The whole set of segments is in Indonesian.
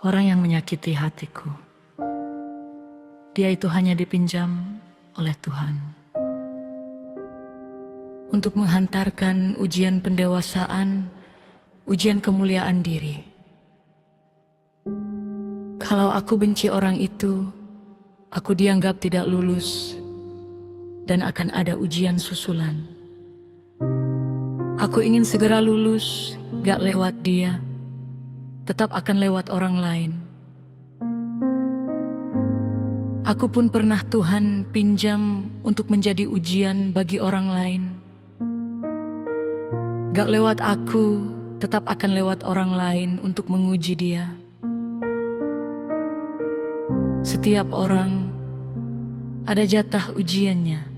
Orang yang menyakiti hatiku, dia itu hanya dipinjam oleh Tuhan untuk menghantarkan ujian pendewasaan, ujian kemuliaan diri. Kalau aku benci orang itu, aku dianggap tidak lulus dan akan ada ujian susulan. Aku ingin segera lulus, gak lewat dia, tetap akan lewat orang lain. Aku pun pernah Tuhan pinjam untuk menjadi ujian bagi orang lain. Gak lewat aku, tetap akan lewat orang lain untuk menguji dia. Setiap orang ada jatah ujiannya.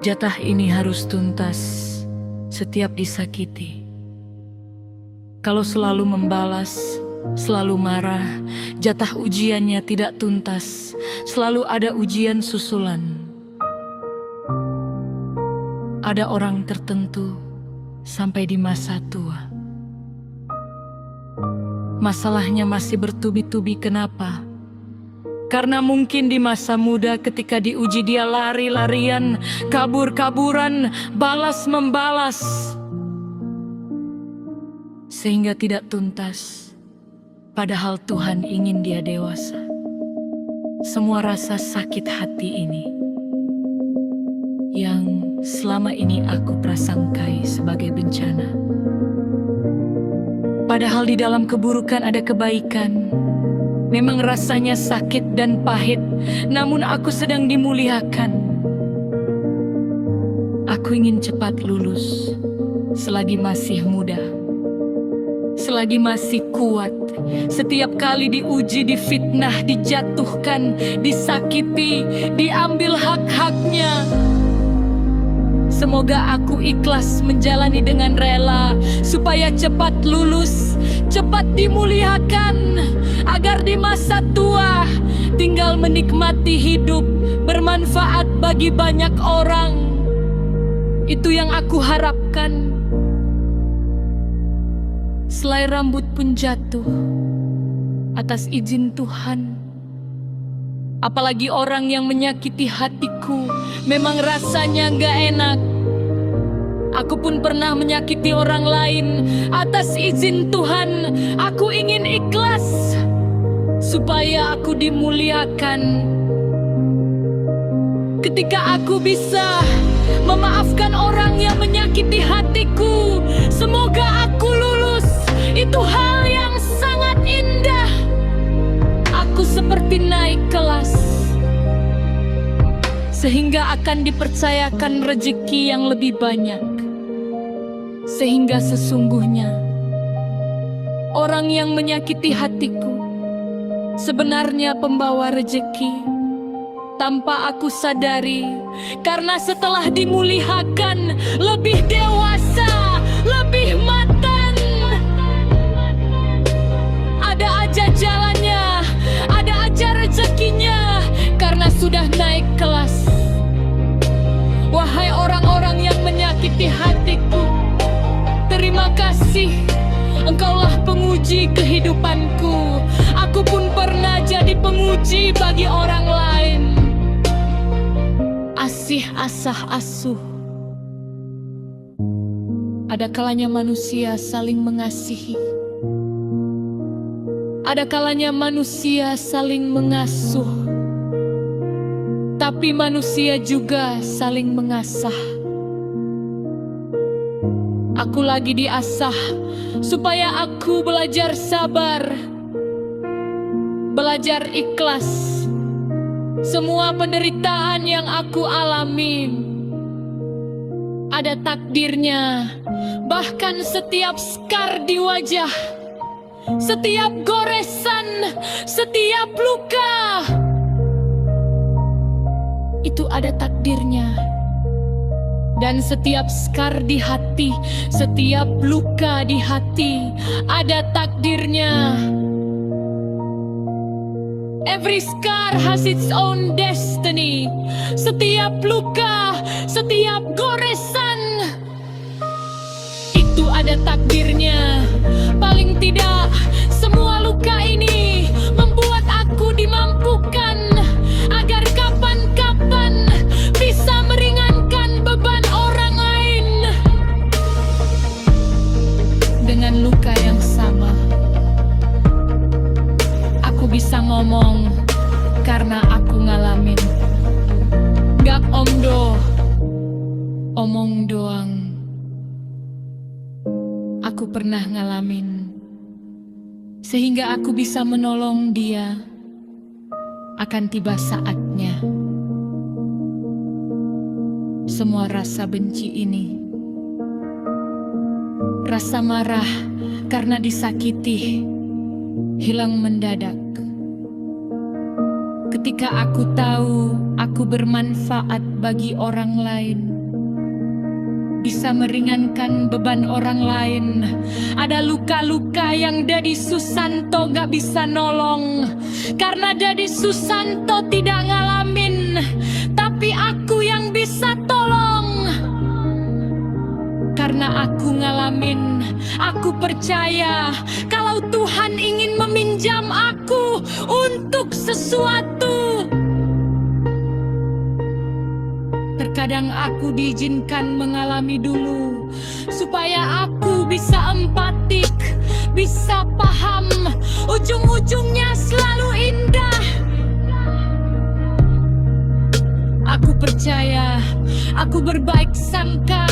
Jatah ini harus tuntas setiap disakiti. Kalau selalu membalas, selalu marah, jatah ujiannya tidak tuntas. Selalu ada ujian susulan. Ada orang tertentu sampai di masa tua. Masalahnya masih bertubi-tubi. Kenapa? Karena mungkin di masa muda ketika diuji dia lari-larian, kabur-kaburan, balas-membalas, sehingga tidak tuntas. Padahal Tuhan ingin dia dewasa. Semua rasa sakit hati ini yang selama ini aku prasangkai sebagai bencana. Padahal di dalam keburukan ada kebaikan. Memang rasanya sakit dan pahit, namun aku sedang dimuliakan. Aku ingin cepat lulus selagi masih muda, selagi masih kuat. Setiap kali diuji, difitnah, dijatuhkan, disakiti, diambil hak-haknya. Semoga aku ikhlas menjalani dengan rela, supaya cepat lulus, cepat dimuliakan, agar di masa tua tinggal menikmati hidup, bermanfaat bagi banyak orang. Itu yang aku harapkan. Selai rambut pun jatuh atas izin Tuhan. Apalagi orang yang menyakiti hatiku, memang rasanya gak enak. Aku pun pernah menyakiti orang lain. Atas izin Tuhan, aku ingin ikhlas supaya aku dimuliakan. Ketika aku bisa memaafkan orang yang menyakiti hatiku, semoga aku lulus. Itu hal yang sangat indah. Aku seperti naik kelas, sehingga akan dipercayakan rezeki yang lebih banyak. Sehingga sesungguhnya orang yang menyakiti hatiku sebenarnya pembawa rezeki tanpa aku sadari. Karena setelah dimuliakan lebih dewasa, lebih matang. Ada aja jalannya, ada aja rezekinya, karena sudah naik kelas. Wahai orang-orang yang menyakiti hatiku, terima kasih, engkaulah penguji kehidupanku. Aku pun pernah jadi penguji bagi orang lain. Asih asah asuh. Ada kalanya manusia saling mengasihi. Ada kalanya manusia saling mengasuh. Tapi manusia juga saling mengasah. Aku lagi diasah supaya aku belajar sabar, belajar ikhlas. Semua penderitaan yang aku alami ada takdirnya. Bahkan setiap skar di wajah, setiap goresan, setiap luka, itu ada takdirnya. Dan setiap skar di hati, setiap luka di hati, ada takdirnya. Every scar has its own destiny. Setiap luka, setiap goresan, itu ada takdirnya. paling tidak, semua luka ini membuat aku dimampukan agar kapan-kapan bisa meringankan beban orang lain. Dengan luka yang sama, aku bisa ngomong karena aku ngalamin. Gak omdo, omong doang. Aku pernah ngalamin, sehingga aku bisa menolong dia. Akan tiba saatnya semua rasa benci ini, rasa marah karena disakiti, hilang mendadak. Ketika aku tahu aku bermanfaat bagi orang lain, bisa meringankan beban orang lain. Ada luka-luka yang Dadi Susanto gak bisa nolong, karena Dadi Susanto tidak ngalamin, tapi aku yang bisa tolong. Karena aku ngalamin, aku percaya kalau Tuhan ingin meminjam aku untuk sesuatu. Terkadang aku diizinkan mengalami dulu, supaya aku bisa empatik, bisa paham. Ujung-ujungnya selalu indah. Aku percaya, aku berbaik sangka.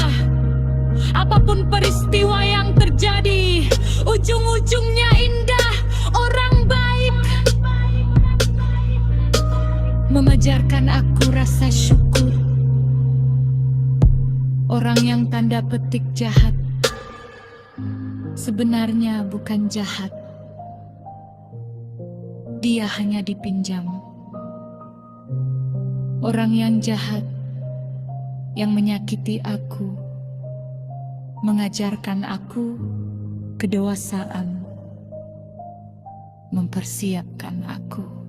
Apapun peristiwa yang terjadi, ujung-ujungnya indah. Orang baik mengajarkan aku rasa syukur. Orang yang tanda petik jahat sebenarnya bukan jahat. Dia hanya dipinjam. Orang yang jahat yang menyakiti aku mengajarkan aku kedewasaan, mempersiapkan aku.